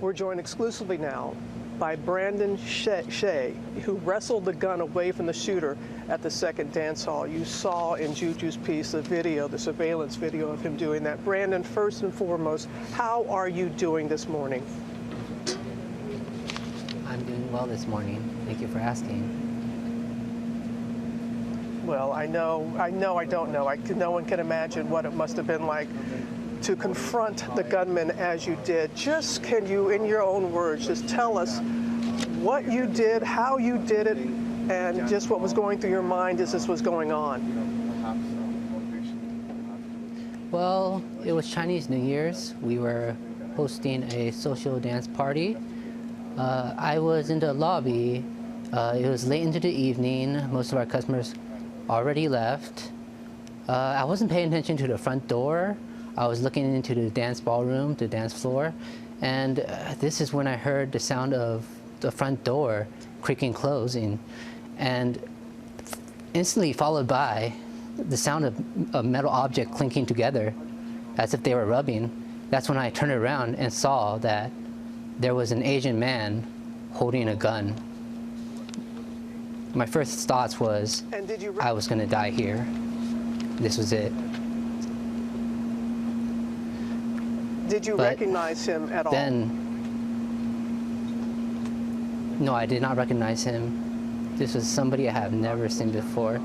We're joined exclusively now by Brandon Tsay, who wrestled the gun away from the shooter at the second dance hall. You saw in Juju's piece the video, the surveillance video of him doing that. Brandon, first and foremost, how are you doing this morning? I'm doing well this morning. Thank you for asking. Well, I don't know. No one can imagine what it must have been like to confront the gunman as you did. Just can you, in your own words, just tell us what you did, how you did it, and just what was going through your mind as this was going on? Well, it was Chinese New Year's. We were hosting a social dance party. I was in the lobby. It was late into the evening. Most of our customers already left. I wasn't paying attention to the front door. I was looking into the dance ballroom, the dance floor, and this is when I heard the sound of the front door creaking closing, and instantly followed by the sound of a metal object clinking together as if they were rubbing. That's when I turned around and saw that there was an Asian man holding a gun. My first thoughts was, I was going to die here. This was it. Did you recognize him at all? No, I did not recognize him. This was somebody I have never seen before.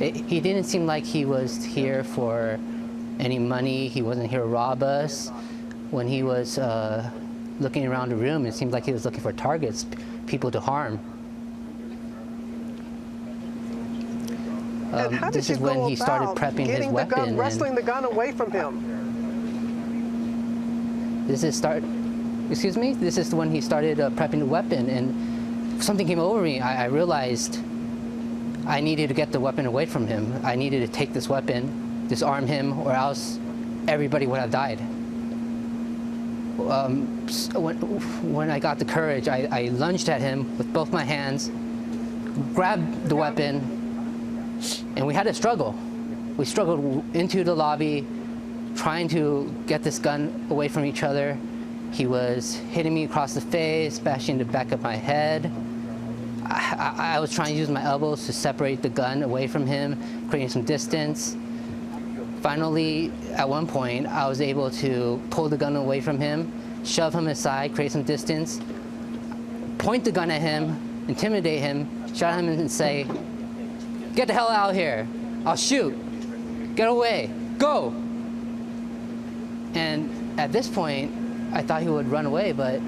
He didn't seem like he was here for any money. He wasn't here to rob us. When he was looking around the room, it seemed like he was looking for targets, people to harm. This is when he started prepping his weapon. Wrestling the gun away from him. This is when he started prepping the weapon, and something came over me. I realized I needed to get the weapon away from him. I needed to take this weapon, disarm him, or else everybody would have died. When I got the courage, I lunged at him with both my hands, grabbed the weapon, and we had a struggle. We struggled into the lobby, trying to get this gun away from each other. He was hitting me across the face, bashing the back of my head. I was trying to use my elbows to separate the gun away from him, creating some distance. Finally, at one point, I was able to pull the gun away from him, shove him aside, create some distance, point the gun at him, intimidate him, shout at him and say, "Get the hell out of here. I'll shoot. Get away. Go." And at this point, I thought he would run away, but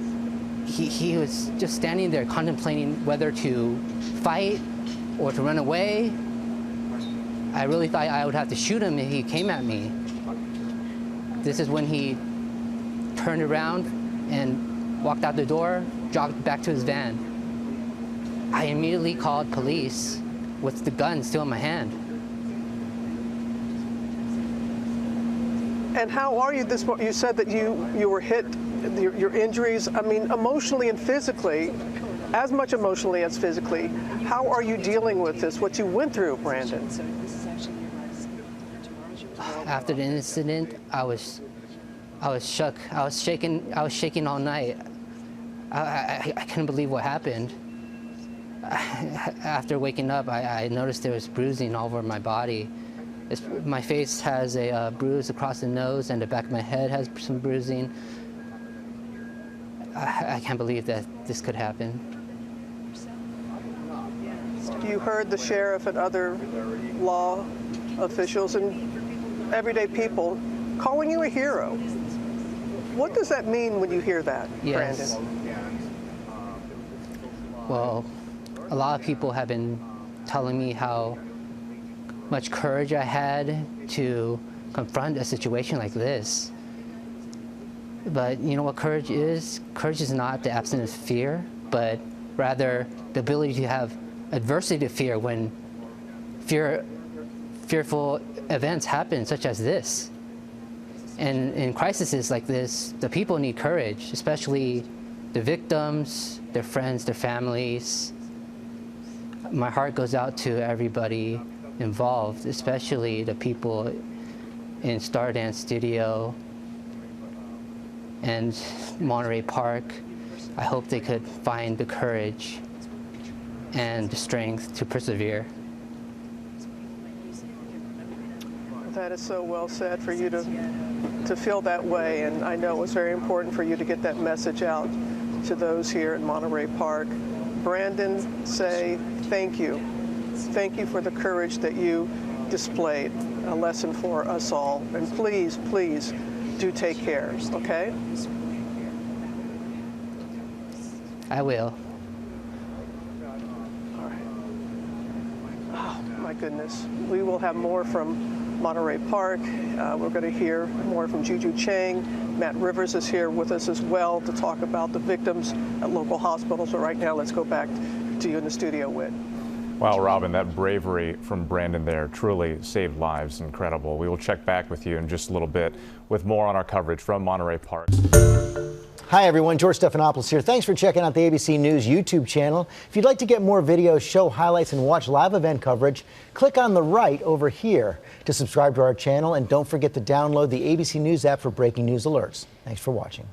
he was just standing there contemplating whether to fight or to run away. I really thought I would have to shoot him if he came at me. This is when he turned around and walked out the door, jogged back to his van. I immediately called police with the gun still in my hand. And how are you this morning? You said that you were hit, your injuries, I mean, emotionally and physically, as much emotionally as physically. How are you dealing with this, what you went through, Brandon? After the incident, I was shook. I was shaking all night. I couldn't believe what happened. After waking up, I noticed there was bruising all over my body. My face has a bruise across the nose, and the back of my head has some bruising. I can't believe that this could happen. You heard the sheriff and other law officials and everyday people calling you a hero. What does that mean when you hear that, Yes. Brandon? Well, a lot of people have been telling me how much courage I had to confront a situation like this. But you know what courage is? Courage is not the absence of fear, but rather the ability to have adversity to fear when fearful events happen, such as this. And in crises like this, the people need courage, especially the victims, their friends, their families. My heart goes out to everybody involved, especially the people in Star Dance Studio. and Monterey Park, I hope they could find the courage and the strength to persevere. That is so well said for you to feel that way, and I know it was very important for you to get that message out to those here in Monterey Park. Brandon, Tsay, thank you. Thank you for the courage that you displayed, a lesson for us all. And please, please do take care, okay? I will. All right. Oh, my goodness. We will have more from Monterey Park. We're going to hear more from Juju Chang. Matt Rivers is here with us as well to talk about the victims at local hospitals. But right now, let's go back to you in the studio, Whit. Wow, Robin, that bravery from Brandon there truly saved lives. Incredible. We will check back with you in just a little bit with more on our coverage from Monterey Park. Hi, everyone. George Stephanopoulos here. Thanks for checking out the ABC News YouTube channel. If you'd like to get more videos, show highlights, and watch live event coverage, click on the right over here to subscribe to our channel. And don't forget to download the ABC News app for breaking news alerts. Thanks for watching.